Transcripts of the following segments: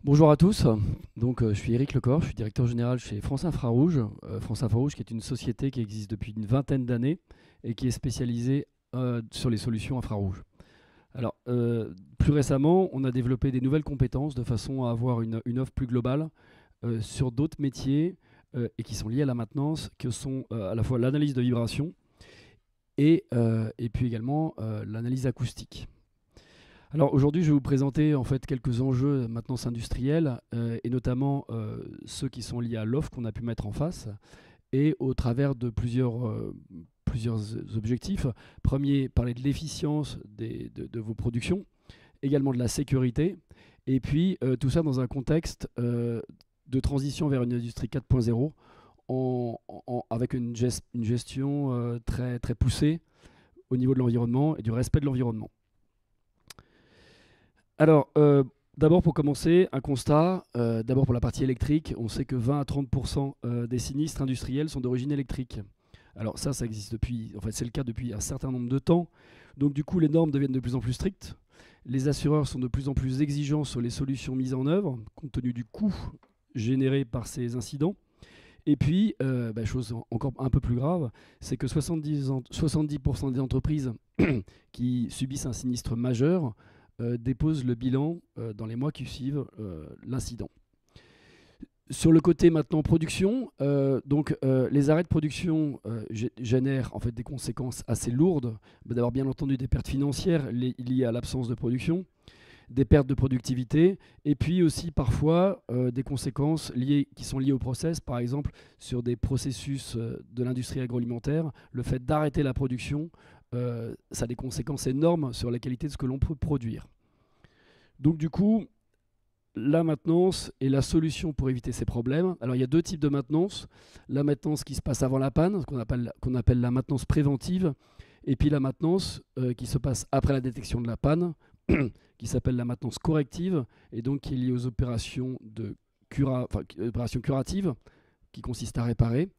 Bonjour à tous, je suis Éric Lecor, je suis directeur général chez France Infrarouge. France Infrarouge qui est une société qui existe depuis une vingtaine d'années et qui est spécialisée sur les solutions infrarouges. Alors, plus récemment, on a développé des nouvelles compétences de façon à avoir une offre plus globale sur d'autres métiers et qui sont liés à la maintenance, que sont à la fois l'analyse de vibration et puis également l'analyse acoustique. Alors aujourd'hui, je vais vous présenter en fait quelques enjeux de maintenance industrielle et notamment ceux qui sont liés à l'offre qu'on a pu mettre en face et au travers de plusieurs objectifs. Premier, parler de l'efficience de vos productions, également de la sécurité et puis tout ça dans un contexte de transition vers une industrie 4.0 avec une gestion très, très poussée au niveau de l'environnement et du respect de l'environnement. Alors, d'abord pour commencer, un constat. D'abord pour la partie électrique, on sait que 20 à 30% des sinistres industriels sont d'origine électrique. Alors ça existe depuis, en fait c'est le cas depuis un certain nombre de temps. Donc du coup, les normes deviennent de plus en plus strictes. Les assureurs sont de plus en plus exigeants sur les solutions mises en œuvre, compte tenu du coût généré par ces incidents. Et puis, chose encore un peu plus grave, c'est que 70% des entreprises qui subissent un sinistre majeur dépose le bilan dans les mois qui suivent l'incident. Sur le côté maintenant production, les arrêts de production génèrent en fait des conséquences assez lourdes. D'abord bien entendu des pertes financières liées à l'absence de production, des pertes de productivité et puis aussi parfois des conséquences qui sont liées au process, par exemple sur des processus de l'industrie agroalimentaire. Le fait d'arrêter la production, ça a des conséquences énormes sur la qualité de ce que l'on peut produire. Donc du coup, la maintenance est la solution pour éviter ces problèmes. Alors il y a deux types de maintenance. La maintenance qui se passe avant la panne, qu'on appelle la maintenance préventive, et puis la maintenance qui se passe après la détection de la panne, qui s'appelle la maintenance corrective, et donc qui est liée aux opérations curatives, qui consistent à réparer,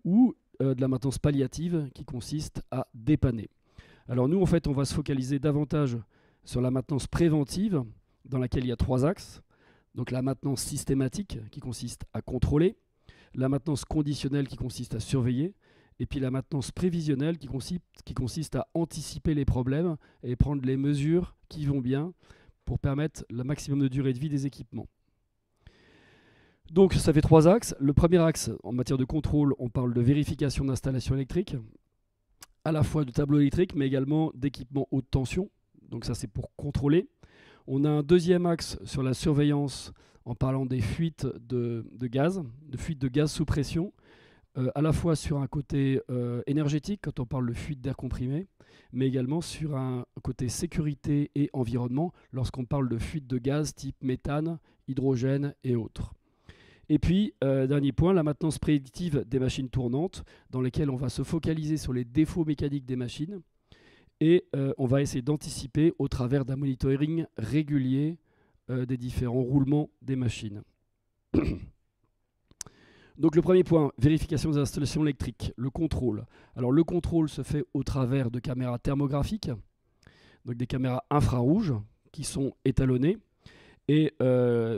ou de la maintenance palliative, qui consiste à dépanner. Alors nous, en fait, on va se focaliser davantage sur la maintenance préventive, dans laquelle il y a trois axes. Donc la maintenance systématique, qui consiste à contrôler, la maintenance conditionnelle, qui consiste à surveiller, et puis la maintenance prévisionnelle, qui consiste à anticiper les problèmes et prendre les mesures qui vont bien pour permettre le maximum de durée de vie des équipements. Donc ça fait trois axes. Le premier axe, en matière de contrôle, on parle de vérification d'installations électriques, à la fois de tableaux électriques, mais également d'équipements haute tension. Donc ça, c'est pour contrôler. On a un deuxième axe sur la surveillance en parlant des fuites de gaz sous pression, à la fois sur un côté énergétique, quand on parle de fuite d'air comprimé, mais également sur un côté sécurité et environnement, lorsqu'on parle de fuite de gaz type méthane, hydrogène et autres. Et puis, dernier point, la maintenance prédictive des machines tournantes, dans lesquelles on va se focaliser sur les défauts mécaniques des machines et on va essayer d'anticiper au travers d'un monitoring régulier des différents roulements des machines. Donc le premier point, vérification des installations électriques, le contrôle. Alors le contrôle se fait au travers de caméras thermographiques, donc des caméras infrarouges qui sont étalonnées. Et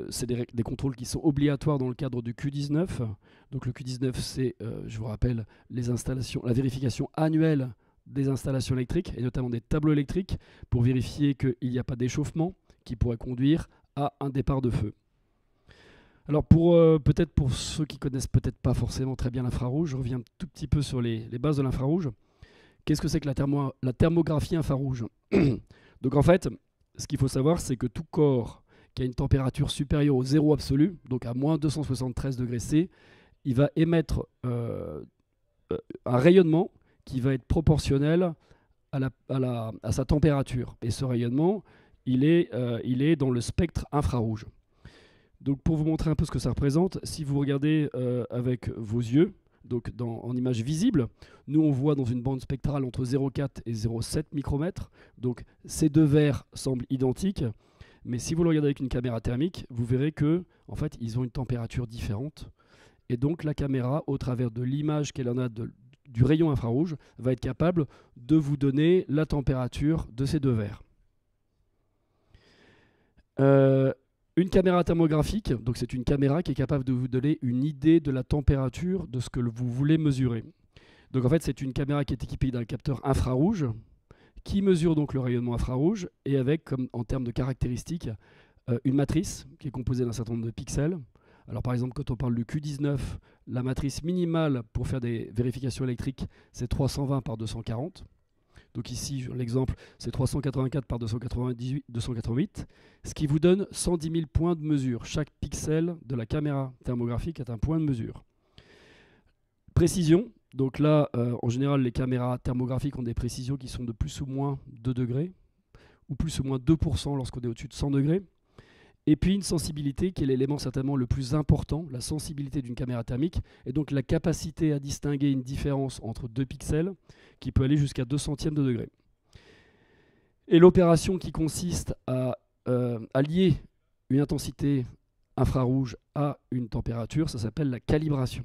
c'est des contrôles qui sont obligatoires dans le cadre du Q19. Donc le Q19, c'est, je vous rappelle, la vérification annuelle des installations électriques, et notamment des tableaux électriques, pour vérifier qu'il n'y a pas d'échauffement qui pourrait conduire à un départ de feu. Alors peut-être pour ceux qui connaissent peut-être pas forcément très bien l'infrarouge, je reviens un tout petit peu sur les bases de l'infrarouge. Qu'est-ce que c'est que la thermographie infrarouge? Donc en fait, ce qu'il faut savoir, c'est que tout corps qui a une température supérieure au zéro absolu, donc à moins 273 degrés C, il va émettre un rayonnement qui va être proportionnel à sa température. Et ce rayonnement, il est dans le spectre infrarouge. Donc pour vous montrer un peu ce que ça représente, si vous regardez avec vos yeux, donc en image visible, nous on voit dans une bande spectrale entre 0,4 et 0,7 micromètres. Donc ces deux verres semblent identiques, mais si vous le regardez avec une caméra thermique, vous verrez que en fait, ils ont une température différente. Et donc la caméra, au travers de l'image qu'elle en a du rayon infrarouge va être capable de vous donner la température de ces deux verres. Une caméra thermographique, donc c'est une caméra qui est capable de vous donner une idée de la température de ce que vous voulez mesurer. Donc en fait, c'est une caméra qui est équipée d'un capteur infrarouge qui mesure donc le rayonnement infrarouge et avec, comme en termes de caractéristiques, une matrice qui est composée d'un certain nombre de pixels. Alors par exemple, quand on parle du Q19, la matrice minimale pour faire des vérifications électriques, c'est 320 par 240. Donc ici, l'exemple, c'est 384 par 288, ce qui vous donne 110 000 points de mesure. Chaque pixel de la caméra thermographique est un point de mesure. Précision, donc là, en général, les caméras thermographiques ont des précisions qui sont de plus ou moins 2 degrés, ou plus ou moins 2% lorsqu'on est au-dessus de 100 degrés. Et puis une sensibilité qui est l'élément certainement le plus important, la sensibilité d'une caméra thermique, et donc la capacité à distinguer une différence entre 2 pixels qui peut aller jusqu'à 2 centièmes de degré. Et l'opération qui consiste à lier une intensité infrarouge à une température, ça s'appelle la calibration.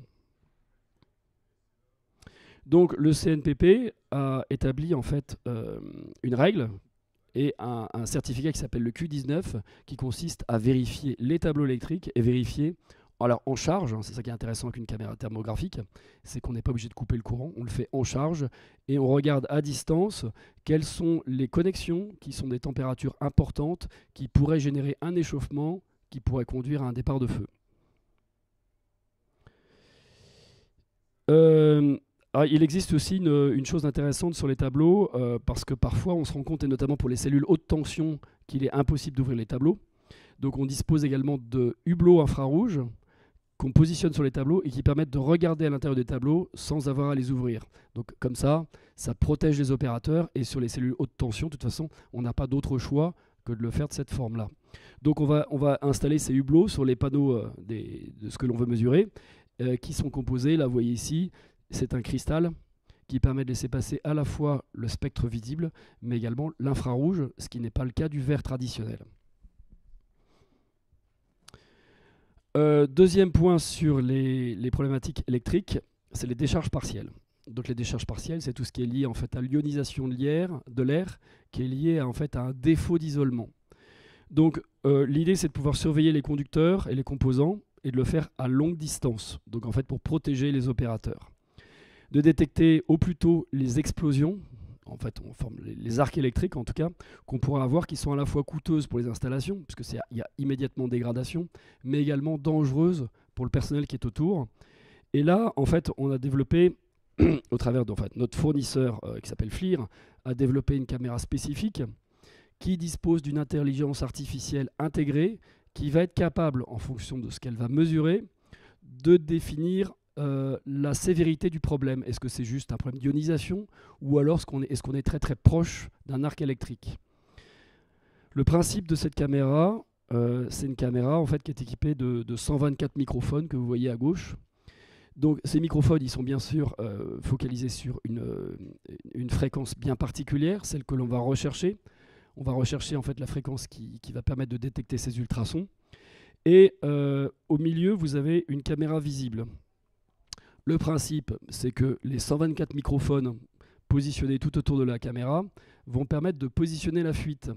Donc le CNPP a établi en fait une règle et un certificat qui s'appelle le Q19 qui consiste à vérifier les tableaux électriques et vérifier, alors en charge, hein, c'est ça qui est intéressant avec une caméra thermographique, c'est qu'on n'est pas obligé de couper le courant, on le fait en charge et on regarde à distance quelles sont les connexions qui sont des températures importantes qui pourraient générer un échauffement qui pourrait conduire à un départ de feu. Il existe aussi une chose intéressante sur les tableaux, parce que parfois on se rend compte, et notamment pour les cellules haute tension, qu'il est impossible d'ouvrir les tableaux. Donc on dispose également de hublots infrarouges qu'on positionne sur les tableaux et qui permettent de regarder à l'intérieur des tableaux sans avoir à les ouvrir. Donc comme ça protège les opérateurs, et sur les cellules haute tension, de toute façon, on n'a pas d'autre choix que de le faire de cette forme-là. Donc on va installer ces hublots sur les panneaux de ce que l'on veut mesurer, qui sont composés, là vous voyez ici, c'est un cristal qui permet de laisser passer à la fois le spectre visible, mais également l'infrarouge, ce qui n'est pas le cas du verre traditionnel. Deuxième point sur les problématiques électriques, c'est les décharges partielles. Donc les décharges partielles, c'est tout ce qui est lié en fait à l'ionisation de l'air, qui est lié en fait à un défaut d'isolement. Donc l'idée, c'est de pouvoir surveiller les conducteurs et les composants et de le faire à longue distance, donc en fait pour protéger les opérateurs. De détecter au plus tôt les explosions, en fait on forme les arcs électriques en tout cas, qu'on pourra avoir, qui sont à la fois coûteuses pour les installations, puisque il y a immédiatement dégradation, mais également dangereuses pour le personnel qui est autour. Et là, en fait, on a développé, au travers de notre fournisseur qui s'appelle FLIR, a développé une caméra spécifique qui dispose d'une intelligence artificielle intégrée, qui va être capable, en fonction de ce qu'elle va mesurer, de définir la sévérité du problème. Est-ce que c'est juste un problème d'ionisation, ou alors est-ce qu'on est très très proche d'un arc électrique? Le principe de cette caméra, c'est une caméra en fait qui est équipée de 124 microphones que vous voyez à gauche. Donc ces microphones, ils sont bien sûr focalisés sur une fréquence bien particulière, celle que l'on va rechercher. On va rechercher en fait la fréquence qui va permettre de détecter ces ultrasons. Et au milieu, vous avez une caméra visible. Le principe, c'est que les 124 microphones positionnés tout autour de la caméra vont permettre de positionner la fuite,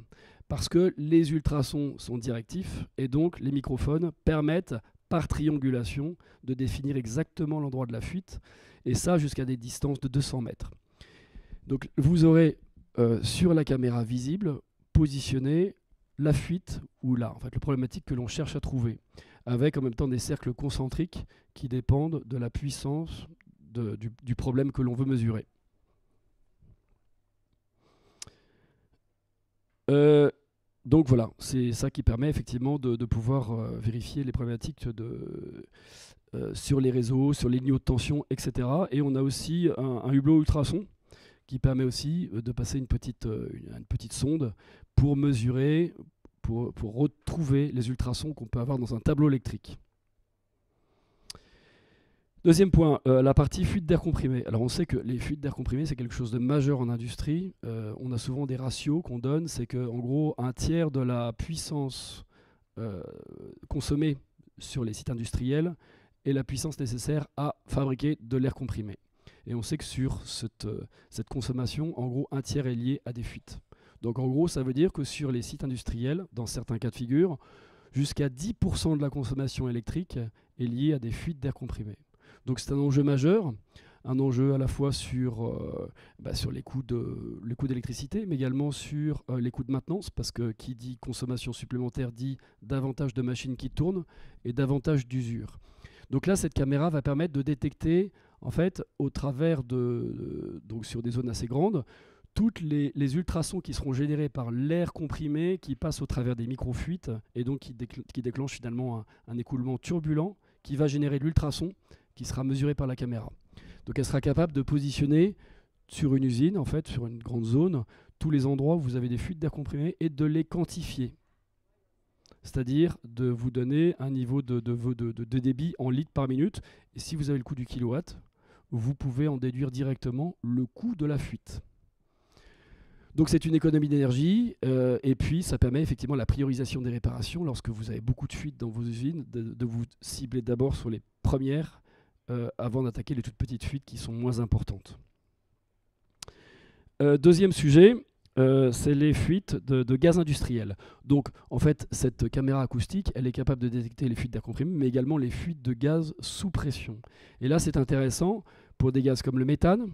parce que les ultrasons sont directifs, et donc les microphones permettent, par triangulation, de définir exactement l'endroit de la fuite, et ça jusqu'à des distances de 200 mètres. Donc vous aurez sur la caméra visible positionné la fuite, ou là, en fait, la problématique que l'on cherche à trouver, avec en même temps des cercles concentriques qui dépendent de la puissance du problème que l'on veut mesurer. Donc voilà, c'est ça qui permet effectivement de pouvoir vérifier les problématiques sur les réseaux, sur les lignes haute tension, etc. Et on a aussi un hublot ultrason qui permet aussi de passer une petite sonde pour mesurer, pour retrouver les ultrasons qu'on peut avoir dans un tableau électrique. Deuxième point, la partie fuite d'air comprimé. Alors on sait que les fuites d'air comprimé, c'est quelque chose de majeur en industrie. On a souvent des ratios qu'on donne, c'est qu'en gros, un tiers de la puissance consommée sur les sites industriels est la puissance nécessaire à fabriquer de l'air comprimé. Et on sait que sur cette consommation, en gros, un tiers est lié à des fuites. Donc en gros, ça veut dire que sur les sites industriels, dans certains cas de figure, jusqu'à 10% de la consommation électrique est liée à des fuites d'air comprimé. Donc c'est un enjeu majeur, un enjeu à la fois sur les coûts d'électricité, mais également sur les coûts de maintenance, parce que qui dit consommation supplémentaire dit davantage de machines qui tournent et davantage d'usure. Donc là, cette caméra va permettre de détecter, en fait, au travers donc sur des zones assez grandes, toutes les ultrasons qui seront générés par l'air comprimé qui passe au travers des micro-fuites et donc qui déclenche finalement un écoulement turbulent qui va générer de l'ultrason qui sera mesuré par la caméra. Donc elle sera capable de positionner sur une usine, en fait, sur une grande zone, tous les endroits où vous avez des fuites d'air comprimé et de les quantifier. C'est-à-dire de vous donner un niveau de débit en litres par minute. Et si vous avez le coût du kilowatt, vous pouvez en déduire directement le coût de la fuite. Donc c'est une économie d'énergie et puis ça permet effectivement la priorisation des réparations lorsque vous avez beaucoup de fuites dans vos usines, de vous cibler d'abord sur les premières avant d'attaquer les toutes petites fuites qui sont moins importantes. Deuxième sujet, c'est les fuites de gaz industriel. Donc en fait cette caméra acoustique elle est capable de détecter les fuites d'air comprimé mais également les fuites de gaz sous pression. Et là c'est intéressant pour des gaz comme le méthane,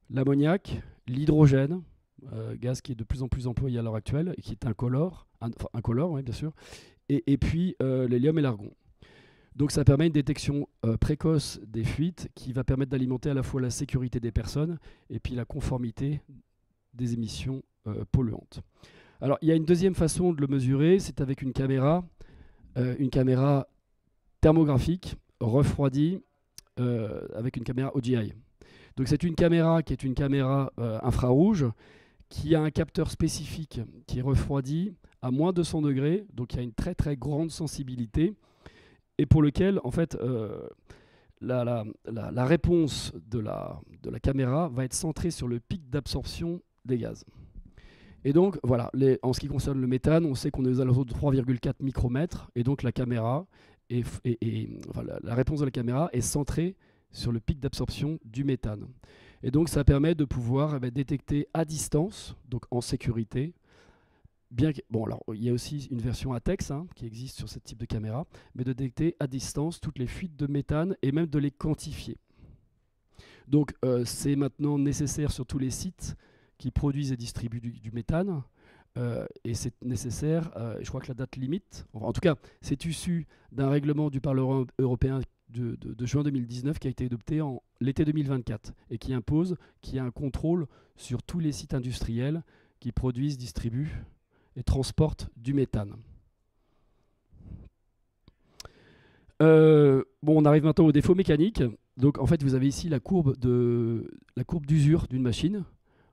l'ammoniac, l'hydrogène, gaz qui est de plus en plus employé à l'heure actuelle, et qui est incolore, oui, bien sûr, et puis l'hélium et l'argon. Donc ça permet une détection précoce des fuites qui va permettre d'alimenter à la fois la sécurité des personnes et puis la conformité des émissions polluantes. Alors il y a une deuxième façon de le mesurer, c'est avec une caméra thermographique refroidie avec une caméra OGI. Donc c'est une caméra qui est une caméra infrarouge qui a un capteur spécifique qui est refroidi à moins 200 degrés, donc il y a une très très grande sensibilité, et pour lequel en fait la réponse de la caméra va être centrée sur le pic d'absorption des gaz. Et donc voilà, en ce qui concerne le méthane, on sait qu'on est aux alentours de 3,4 micromètres, et donc la caméra la réponse de la caméra est centrée sur le pic d'absorption du méthane. Et donc ça permet de pouvoir détecter à distance, donc en sécurité, alors il y a aussi une version ATEX qui existe sur ce type de caméra, mais de détecter à distance toutes les fuites de méthane et même de les quantifier. Donc c'est maintenant nécessaire sur tous les sites qui produisent et distribuent du méthane, et c'est nécessaire, je crois que la date limite, en tout cas c'est issu d'un règlement du Parlement européen de juin 2019 qui a été adopté en l'été 2024 et qui impose qu'il y ait un contrôle sur tous les sites industriels qui produisent, distribuent et transportent du méthane. On arrive maintenant aux défauts mécaniques. Donc en fait vous avez ici la courbe d'usure d'une machine,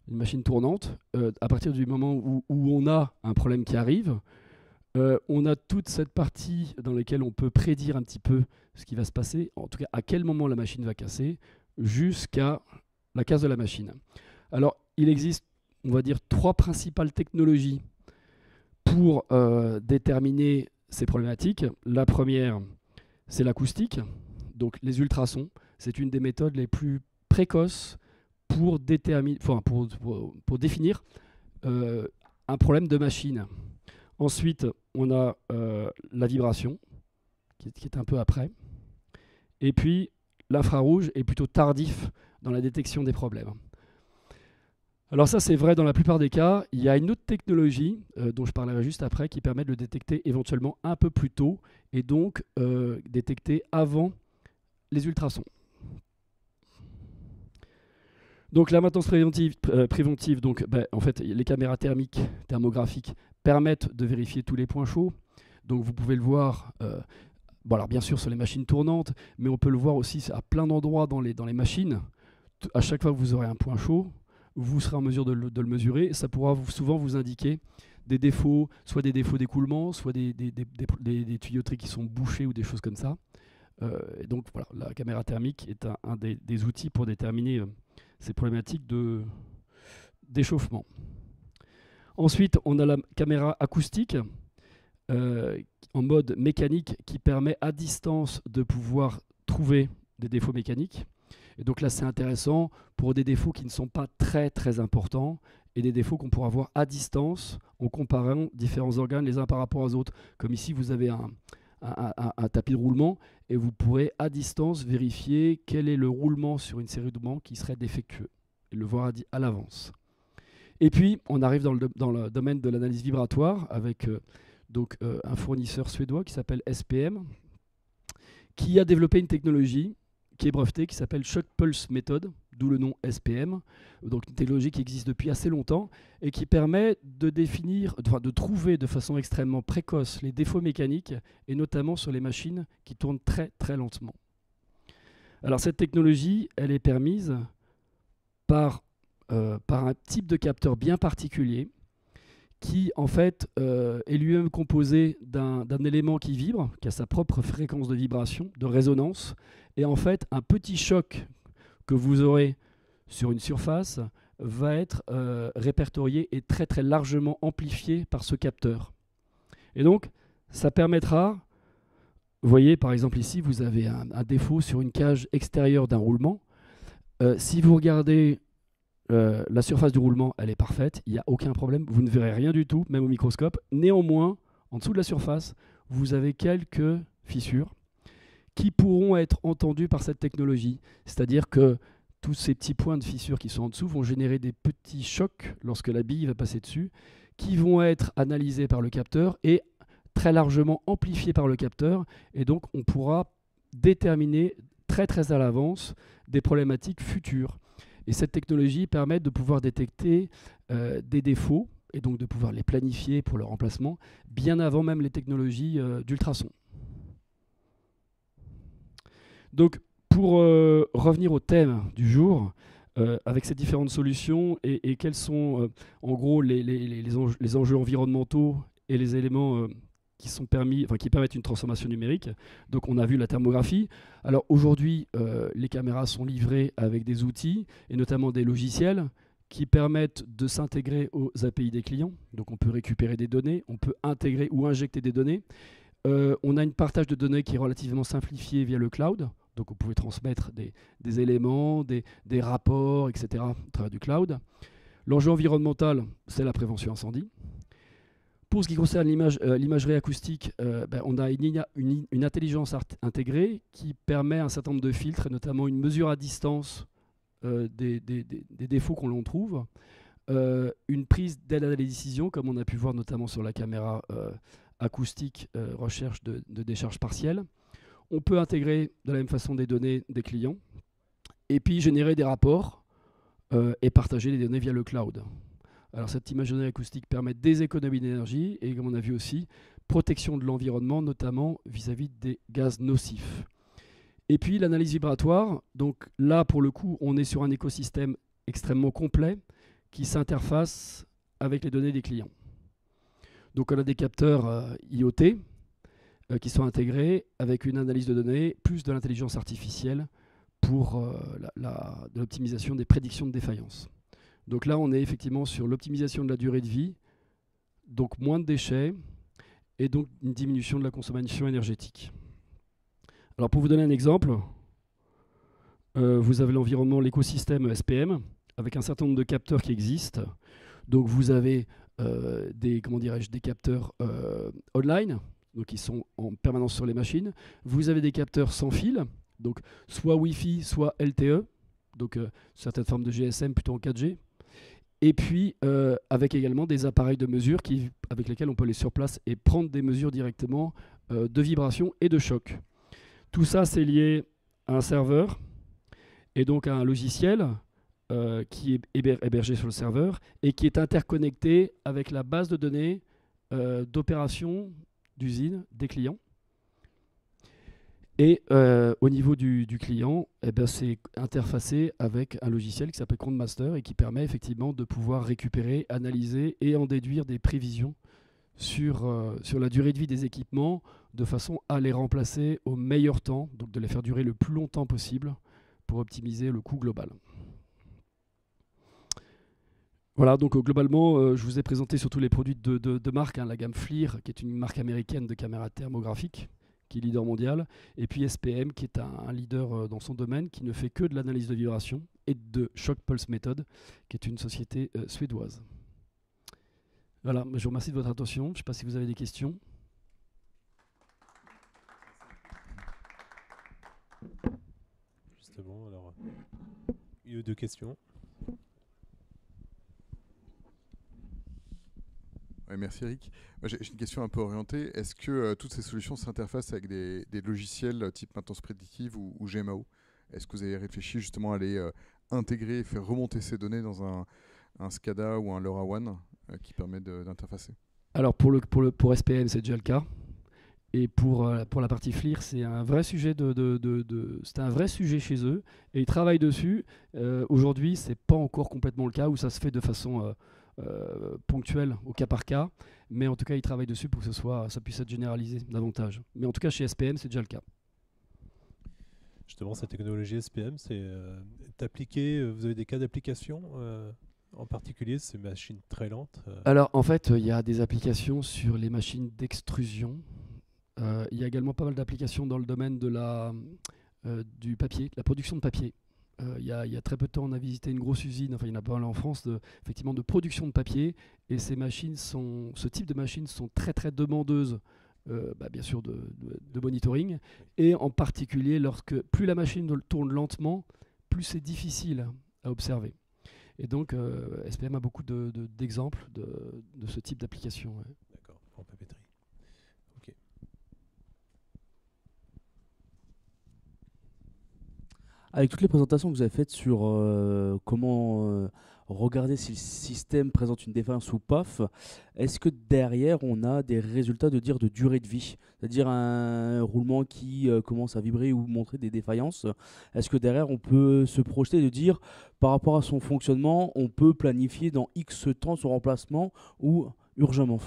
une machine tournante. À partir du moment où on a un problème qui arrive, on a toute cette partie dans laquelle on peut prédire un petit peu ce qui va se passer, en tout cas à quel moment la machine va casser, jusqu'à la casse de la machine. Alors il existe, on va dire, 3 principales technologies pour déterminer ces problématiques. La première, c'est l'acoustique, donc les ultrasons. C'est une des méthodes les plus précoces pour définir un problème de machine. Ensuite, on a la vibration, qui est un peu après. Et puis, l'infrarouge est plutôt tardif dans la détection des problèmes. Alors ça, c'est vrai dans la plupart des cas. Il y a une autre technologie, dont je parlerai juste après, qui permet de le détecter éventuellement un peu plus tôt, et donc détecter avant les ultrasons. Donc la maintenance préventive, donc, en fait, les caméras thermographiques permettent de vérifier tous les points chauds. Donc vous pouvez le voir, alors bien sûr sur les machines tournantes, mais on peut le voir aussi à plein d'endroits dans les machines. À chaque fois que vous aurez un point chaud, vous serez en mesure de le mesurer. Ça pourra souvent vous indiquer des défauts, soit des défauts d'écoulement, soit des tuyauteries qui sont bouchées ou des choses comme ça. Et donc voilà, la caméra thermique est un des outils pour déterminer ces problématiques d'échauffement. Ensuite, on a la caméra acoustique en mode mécanique qui permet à distance de pouvoir trouver des défauts mécaniques. Et donc là, c'est intéressant pour des défauts qui ne sont pas très très importants et des défauts qu'on pourra voir à distance en comparant différents organes les uns par rapport aux autres. Comme ici, vous avez un tapis de roulement et vous pourrez à distance vérifier quel est le roulement sur une série de mouvements qui serait défectueux et le voir à l'avance. Et puis, on arrive dans le domaine de l'analyse vibratoire avec un fournisseur suédois qui s'appelle SPM, qui a développé une technologie qui est brevetée, qui s'appelle Shock Pulse Method, d'où le nom SPM, donc une technologie qui existe depuis assez longtemps et qui permet de trouver de façon extrêmement précoce les défauts mécaniques, et notamment sur les machines qui tournent très très lentement. Alors cette technologie, elle est permise par un type de capteur bien particulier qui en fait est lui-même composé d'un élément qui vibre, qui a sa propre fréquence de vibration, de résonance, et en fait un petit choc que vous aurez sur une surface va être répertorié et très très largement amplifié par ce capteur. Et donc ça permettra, vous voyez par exemple ici vous avez un défaut sur une cage extérieure d'un roulement. Si vous regardez la surface du roulement, elle est parfaite, il n'y a aucun problème, vous ne verrez rien du tout, même au microscope. Néanmoins, en dessous de la surface, vous avez quelques fissures qui pourront être entendues par cette technologie. C'est-à-dire que tous ces petits points de fissures qui sont en dessous vont générer des petits chocs lorsque la bille va passer dessus, qui vont être analysés par le capteur et très largement amplifiés par le capteur. Et donc, on pourra déterminer très très à l'avance des problématiques futures. Et cette technologie permet de pouvoir détecter des défauts et donc de pouvoir les planifier pour leur remplacement bien avant même les technologies d'ultrasons. Donc pour revenir au thème du jour, avec ces différentes solutions et quels sont en gros les enjeux environnementaux et les éléments qui permettent une transformation numérique. Donc on a vu la thermographie. Alors aujourd'hui, les caméras sont livrées avec des outils et notamment des logiciels qui permettent de s'intégrer aux API des clients. Donc on peut récupérer des données, on peut intégrer ou injecter des données. On a un partage de données qui est relativement simplifié via le cloud. Donc vous pouvez transmettre des éléments, des rapports, etc. au travers du cloud. L'enjeu environnemental, c'est la prévention incendie. Pour ce qui concerne l'imagerie acoustique, on a une intelligence intégrée qui permet un certain nombre de filtres, et notamment une mesure à distance des défauts qu'on l'on trouve, une prise d'aide à la décision, comme on a pu voir notamment sur la caméra acoustique recherche de décharge partielle. On peut intégrer de la même façon des données des clients, et puis générer des rapports et partager les données via le cloud. Alors cette imagerie acoustique permet des économies d'énergie et, comme on a vu aussi, protection de l'environnement, notamment vis-à-vis des gaz nocifs. Et puis l'analyse vibratoire, donc là pour le coup on est sur un écosystème extrêmement complet qui s'interface avec les données des clients. Donc on a des capteurs IoT qui sont intégrés avec une analyse de données, plus de l'intelligence artificielle pour de l'optimisation des prédictions de défaillance. Donc là, on est effectivement sur l'optimisation de la durée de vie, donc moins de déchets, et donc une diminution de la consommation énergétique. Alors pour vous donner un exemple, vous avez l'environnement, l'écosystème SPM, avec un certain nombre de capteurs qui existent. Donc vous avez des capteurs online, donc qui sont en permanence sur les machines. Vous avez des capteurs sans fil, donc soit Wi-Fi, soit LTE, donc certaines formes de GSM plutôt en 4G. Et puis, avec également des appareils de mesure avec lesquels on peut aller sur place et prendre des mesures directement de vibration et de choc. Tout ça, c'est lié à un serveur et donc à un logiciel qui est hébergé sur le serveur et qui est interconnecté avec la base de données d'opération d'usine des clients. Et au niveau du client, c'est interfacé avec un logiciel qui s'appelle ContMaster et qui permet effectivement de pouvoir récupérer, analyser et en déduire des prévisions sur la durée de vie des équipements de façon à les remplacer au meilleur temps, donc de les faire durer le plus longtemps possible pour optimiser le coût global. Voilà, donc globalement, je vous ai présenté surtout les produits de marque, la gamme FLIR, qui est une marque américaine de caméras thermographiques, qui est leader mondial, et puis SPM, qui est un leader dans son domaine, qui ne fait que de l'analyse de vibration, et de Shock Pulse Method, qui est une société suédoise. Voilà, je vous remercie de votre attention. Je ne sais pas si vous avez des questions. Justement, alors, il y a eu 2 questions. Ouais, merci Eric. J'ai une question un peu orientée. Est-ce que toutes ces solutions s'interfacent avec des logiciels type maintenance prédictive ou GMAO? Est-ce que vous avez réfléchi justement à les intégrer et faire remonter ces données dans un SCADA ou un LoRaWAN qui permet d'interfacer? Alors pour SPM, c'est déjà le cas. Et pour la partie FLIR, c'est un vrai sujet c'est un vrai sujet chez eux. Et ils travaillent dessus. Aujourd'hui, ce n'est pas encore complètement le cas où ça se fait de façon ponctuelle, au cas par cas. Mais en tout cas, ils travaillent dessus pour que ça puisse être généralisé davantage. Mais en tout cas, chez SPM, c'est déjà le cas. Justement, cette technologie SPM, c'est appliquée. Vous avez des cas d'application en particulier, ces machines très lentes Alors, en fait, il y a des applications sur les machines d'extrusion. Il y a également pas mal d'applications dans le domaine du papier, la production de papier. Il y a très peu de temps, on a visité une grosse usine, enfin il y en a pas mal en France, effectivement de production de papier. Et ce type de machines sont très très demandeuses, bien sûr, de monitoring. Et en particulier, plus la machine tourne lentement, plus c'est difficile à observer. Et donc, SPM a beaucoup d'exemples de ce type d'application. Ouais. D'accord, en papeterie. Ok. Avec toutes les présentations que vous avez faites sur comment regarder si le système présente une défaillance ou pas, est-ce que derrière on a des résultats de durée de vie? C'est-à-dire un roulement qui commence à vibrer ou montrer des défaillances. Est-ce que derrière on peut se projeter de dire par rapport à son fonctionnement, on peut planifier dans X temps son remplacement ou urgemment?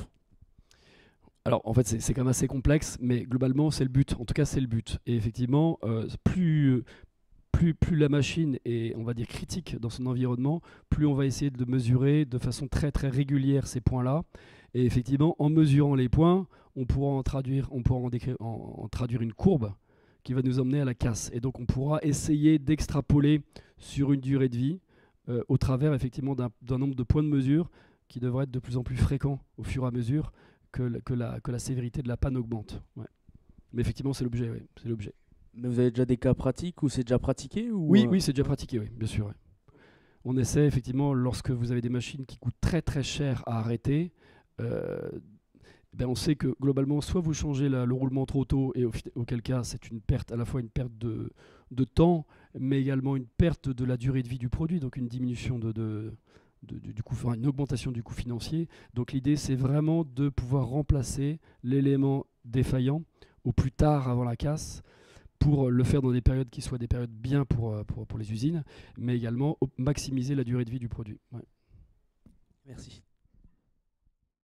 Alors en fait c'est quand même assez complexe, mais globalement c'est le but. En tout cas c'est le but. Et effectivement, plus la machine est, on va dire, critique dans son environnement, plus on va essayer de mesurer de façon très très régulière ces points-là. Et effectivement, en mesurant les points, on pourra en traduire une courbe qui va nous emmener à la casse. Et donc on pourra essayer d'extrapoler sur une durée de vie au travers effectivement d'un nombre de points de mesure qui devrait être de plus en plus fréquent au fur et à mesure que la sévérité de la panne augmente. Ouais. Mais effectivement, c'est l'objet. Ouais, c'est l'objet. Mais vous avez déjà des cas pratiques où c'est déjà pratiqué ou Oui, c'est déjà pratiqué, oui, bien sûr. Ouais. On essaie effectivement, lorsque vous avez des machines qui coûtent très très cher à arrêter, on sait que globalement, soit vous changez le roulement trop tôt, et auquel cas c'est une perte, à la fois une perte de temps, mais également une perte de la durée de vie du produit, donc une diminution du coût, enfin, une augmentation du coût financier. Donc l'idée, c'est vraiment de pouvoir remplacer l'élément défaillant au plus tard avant la casse, pour le faire dans des périodes qui soient des périodes bien pour les usines, mais également maximiser la durée de vie du produit. Ouais. Merci.